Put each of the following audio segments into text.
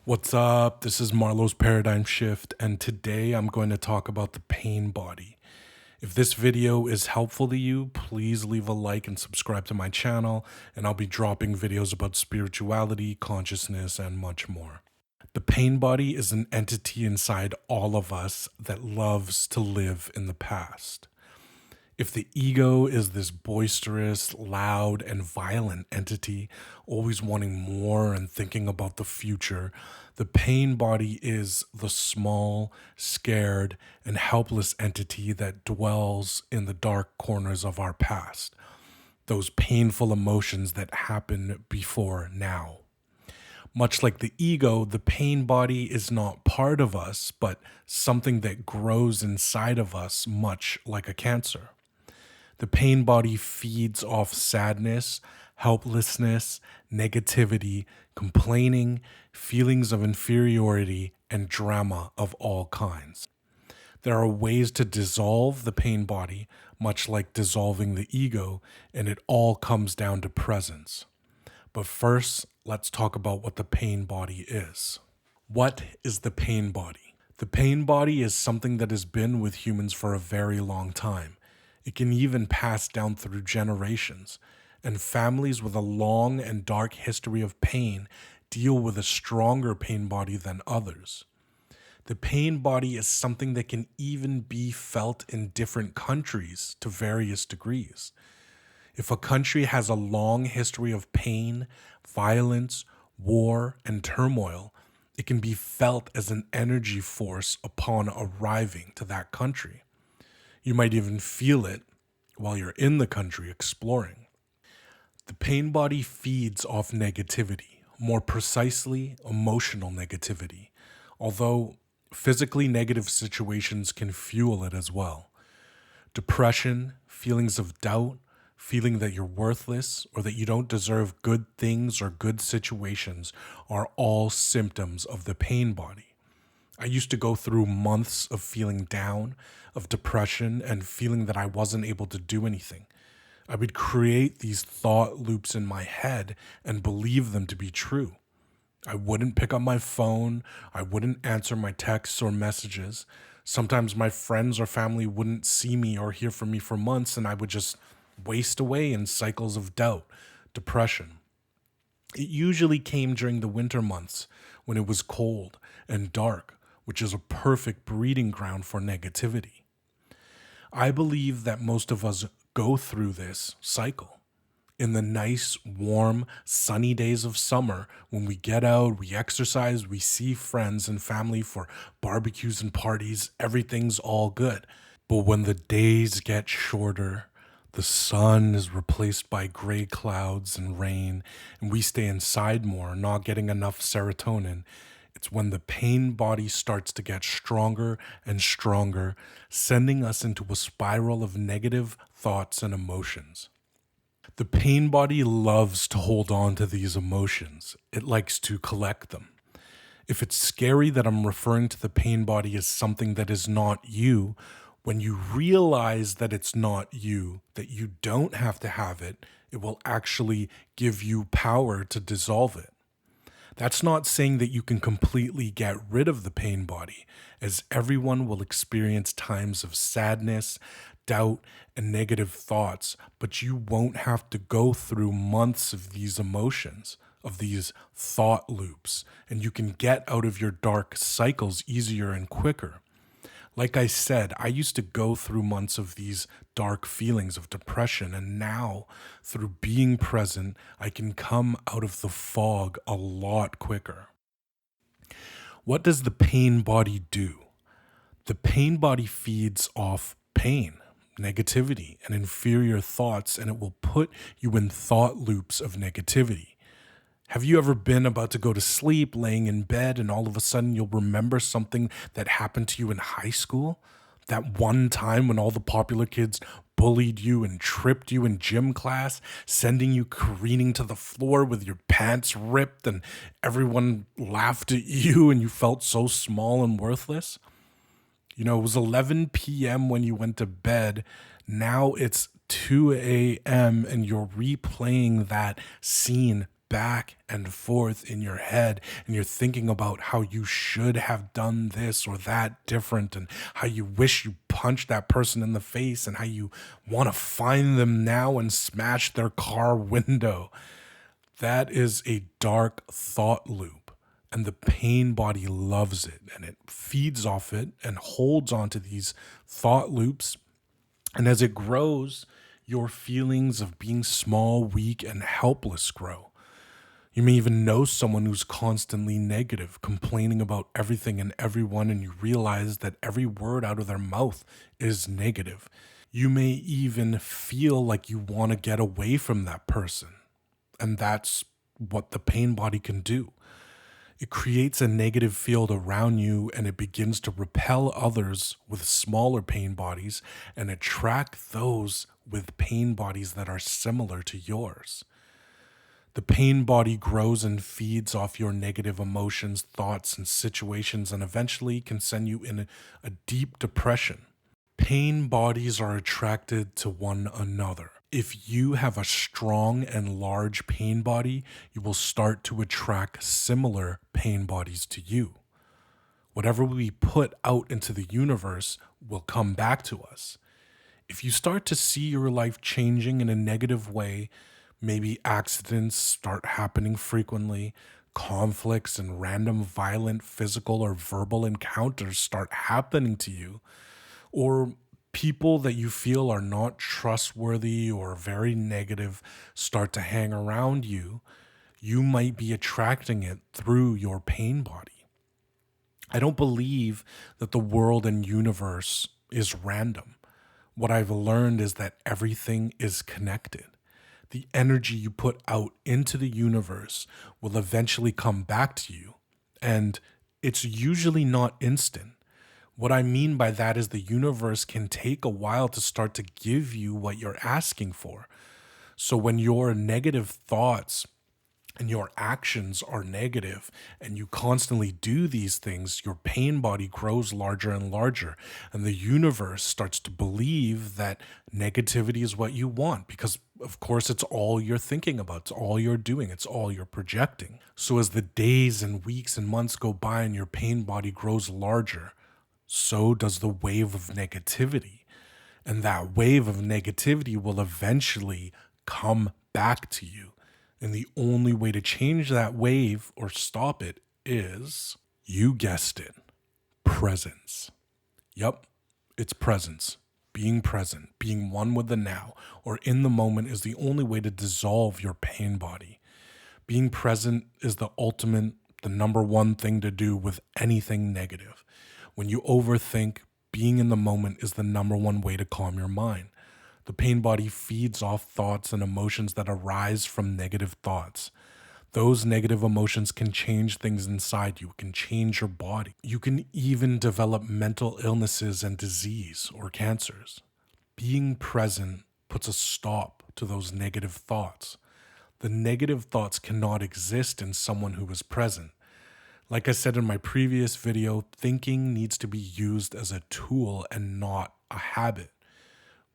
What's up? This is Marlo's Paradigm Shift, and today I'm going to talk about the pain body. If this video is helpful to you, please leave a like and subscribe to my channel, and I'll be dropping videos about spirituality, consciousness, and much more. The pain body is an entity inside all of us that loves to live in the past. If the ego is this boisterous, loud, and violent entity, always wanting more and thinking about the future, the pain body is the small, scared, and helpless entity that dwells in the dark corners of our past. Those painful emotions that happen before now. Much like the ego, the pain body is not part of us, but something that grows inside of us, much like a cancer. The pain body feeds off sadness, helplessness, negativity, complaining, feelings of inferiority, and drama of all kinds. There are ways to dissolve the pain body, much like dissolving the ego, and it all comes down to presence. But first, let's talk about what the pain body is. What is the pain body? The pain body is something that has been with humans for a very long time. It can even pass down through generations, and families with a long and dark history of pain deal with a stronger pain body than others. The pain body is something that can even be felt in different countries to various degrees. If a country has a long history of pain, violence, war, and turmoil, it can be felt as an energy force upon arriving to that country. You might even feel it while you're in the country exploring. The pain body feeds off negativity, more precisely, emotional negativity, although physically negative situations can fuel it as well. Depression, feelings of doubt, feeling that you're worthless or that you don't deserve good things or good situations are all symptoms of the pain body. I used to go through months of feeling down, of depression, and feeling that I wasn't able to do anything. I would create these thought loops in my head and believe them to be true. I wouldn't pick up my phone. I wouldn't answer my texts or messages. Sometimes my friends or family wouldn't see me or hear from me for months, and I would just waste away in cycles of doubt, depression. It usually came during the winter months when it was cold and dark, which is a perfect breeding ground for negativity. I believe that most of us go through this cycle. In the nice, warm, sunny days of summer, when we get out, we exercise, we see friends and family for barbecues and parties, everything's all good. But when the days get shorter, the sun is replaced by gray clouds and rain, and we stay inside more, not getting enough serotonin. It's when the pain body starts to get stronger and stronger, sending us into a spiral of negative thoughts and emotions. The pain body loves to hold on to these emotions. It likes to collect them. If it's scary that I'm referring to the pain body as something that is not you, when you realize that it's not you, that you don't have to have it, it will actually give you power to dissolve it. That's not saying that you can completely get rid of the pain body, as everyone will experience times of sadness, doubt, and negative thoughts, but you won't have to go through months of these emotions, of these thought loops, and you can get out of your dark cycles easier and quicker. Like I said, I used to go through months of these dark feelings of depression, and now, through being present, I can come out of the fog a lot quicker. What does the pain body do? The pain body feeds off pain, negativity, and inferior thoughts, and it will put you in thought loops of negativity. Have you ever been about to go to sleep, laying in bed, and all of a sudden you'll remember something that happened to you in high school? That one time when all the popular kids bullied you and tripped you in gym class, sending you careening to the floor with your pants ripped, and everyone laughed at you and you felt so small and worthless? It was 11 p.m. when you went to bed. Now it's 2 a.m. and you're replaying that scene back and forth in your head, and you're thinking about how you should have done this or that different, and how you wish you punched that person in the face, and how you want to find them now and smash their car window. That is a dark thought loop, and the pain body loves it, and it feeds off it and holds on to these thought loops. And as it grows, your feelings of being small, weak, and helpless grow. You may even know someone who's constantly negative, complaining about everything and everyone, and you realize that every word out of their mouth is negative. You may even feel like you want to get away from that person. And that's what the pain body can do. It creates a negative field around you, and it begins to repel others with smaller pain bodies and attract those with pain bodies that are similar to yours. The pain body grows and feeds off your negative emotions, thoughts, and situations, and eventually can send you in a deep depression. Pain bodies are attracted to one another. If you have a strong and large pain body, you will start to attract similar pain bodies to you. Whatever we put out into the universe will come back to us. If you start to see your life changing in a negative way, maybe accidents start happening frequently, conflicts and random violent physical or verbal encounters start happening to you, or people that you feel are not trustworthy or very negative start to hang around you, you might be attracting it through your pain body. I don't believe that the world and universe is random. What I've learned is that everything is connected. The energy you put out into the universe will eventually come back to you, and it's usually not instant. What I mean by that is the universe can take a while to start to give you what you're asking for. So when your negative thoughts and your actions are negative and you constantly do these things, your pain body grows larger and larger. And the universe starts to believe that negativity is what you want because, of course, it's all you're thinking about. It's all you're doing. It's all you're projecting. So as the days and weeks and months go by and your pain body grows larger, so does the wave of negativity. And that wave of negativity will eventually come back to you. And the only way to change that wave or stop it is, you guessed it, presence. Yep, it's presence. Being present, being one with the now, or in the moment is the only way to dissolve your pain body. Being present is the number one thing to do with anything negative. When you overthink, being in the moment is the number one way to calm your mind. The pain body feeds off thoughts and emotions that arise from negative thoughts. Those negative emotions can change things inside you, can change your body. You can even develop mental illnesses and disease or cancers. Being present puts a stop to those negative thoughts. The negative thoughts cannot exist in someone who is present. Like I said in my previous video, thinking needs to be used as a tool and not a habit.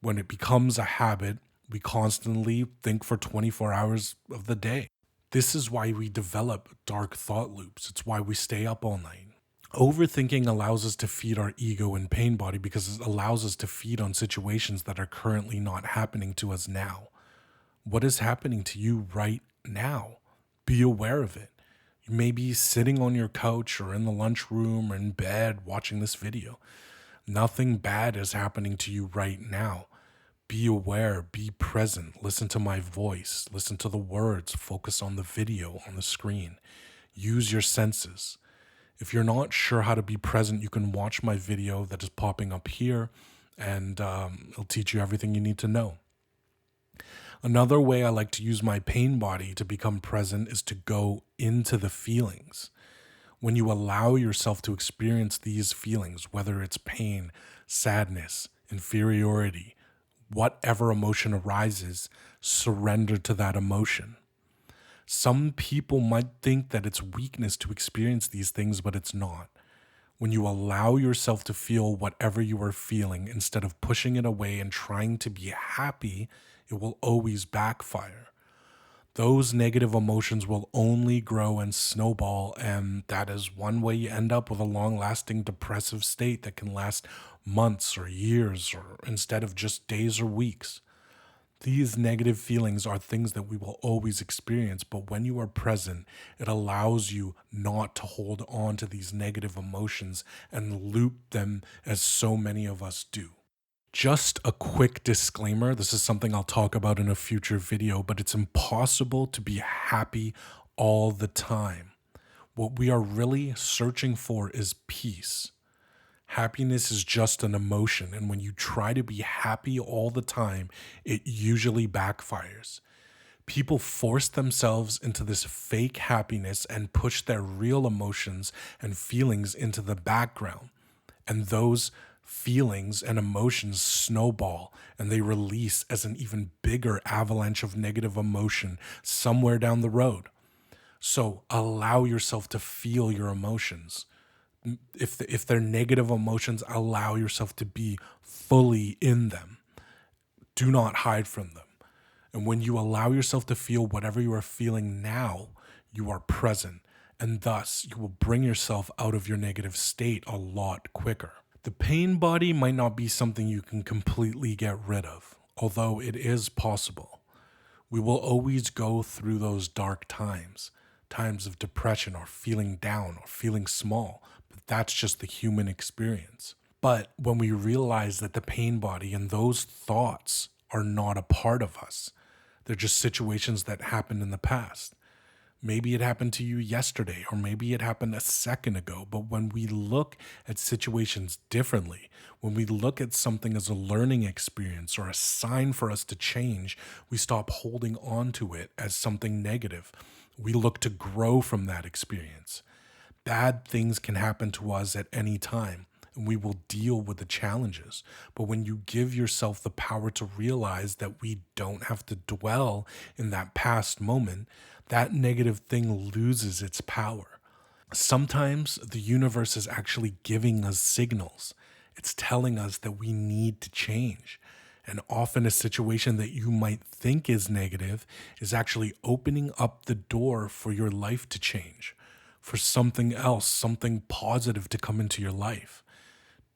When it becomes a habit, we constantly think for 24 hours of the day. This is why we develop dark thought loops. It's why we stay up all night. Overthinking allows us to feed our ego and pain body because it allows us to feed on situations that are currently not happening to us now. What is happening to you right now? Be aware of it. You may be sitting on your couch or in the lunchroom or in bed watching this video. Nothing bad is happening to you right now. Be aware, be present, listen to my voice, listen to the words, focus on the video on the screen. Use your senses. If you're not sure how to be present, you can watch my video that is popping up here, and it'll teach you everything you need to know. Another way I like to use my pain body to become present is to go into the feelings. When you allow yourself to experience these feelings, whether it's pain, sadness, inferiority, whatever emotion arises, surrender to that emotion. Some people might think that it's weakness to experience these things, but it's not. When you allow yourself to feel whatever you are feeling instead of pushing it away and trying to be happy, it will always backfire. Those negative emotions will only grow and snowball, and that is one way you end up with a long lasting depressive state that can last months or years, or instead of just days or weeks. These negative feelings are things that we will always experience, but when you are present, it allows you not to hold on to these negative emotions and loop them as so many of us do. Just a quick disclaimer, this is something I'll talk about in a future video, but it's impossible to be happy all the time. What we are really searching for is peace. Happiness is just an emotion, and when you try to be happy all the time, it usually backfires. People force themselves into this fake happiness and push their real emotions and feelings into the background. And those feelings and emotions snowball and they release as an even bigger avalanche of negative emotion somewhere down the road. So allow yourself to feel your emotions. If they're negative emotions, allow yourself to be fully in them. Do not hide from them. And when you allow yourself to feel whatever you are feeling now, you are present. And thus, you will bring yourself out of your negative state a lot quicker. The pain body might not be something you can completely get rid of, although it is possible. We will always go through those dark times, times of depression or feeling down or feeling small, but that's just the human experience. But when we realize that the pain body and those thoughts are not a part of us, they're just situations that happened in the past. Maybe it happened to you yesterday, or maybe it happened a second ago. But when we look at situations differently, when we look at something as a learning experience or a sign for us to change, we stop holding on to it as something negative. We look to grow from that experience. Bad things can happen to us at any time, and we will deal with the challenges. But when you give yourself the power to realize that we don't have to dwell in that past moment, that negative thing loses its power. Sometimes the universe is actually giving us signals. It's telling us that we need to change. And often a situation that you might think is negative is actually opening up the door for your life to change, for something else, something positive to come into your life.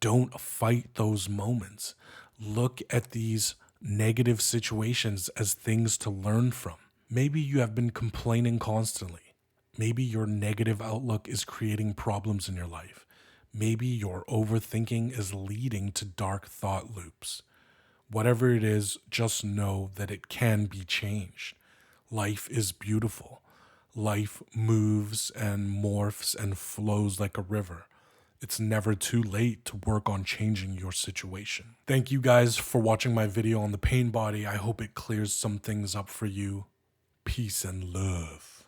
Don't fight those moments. Look at these negative situations as things to learn from. Maybe you have been complaining constantly. Maybe your negative outlook is creating problems in your life. Maybe your overthinking is leading to dark thought loops. Whatever it is, just know that it can be changed. Life is beautiful. Life moves and morphs and flows like a river. It's never too late to work on changing your situation. Thank you guys for watching my video on the pain body. I hope it clears some things up for you. Peace and love.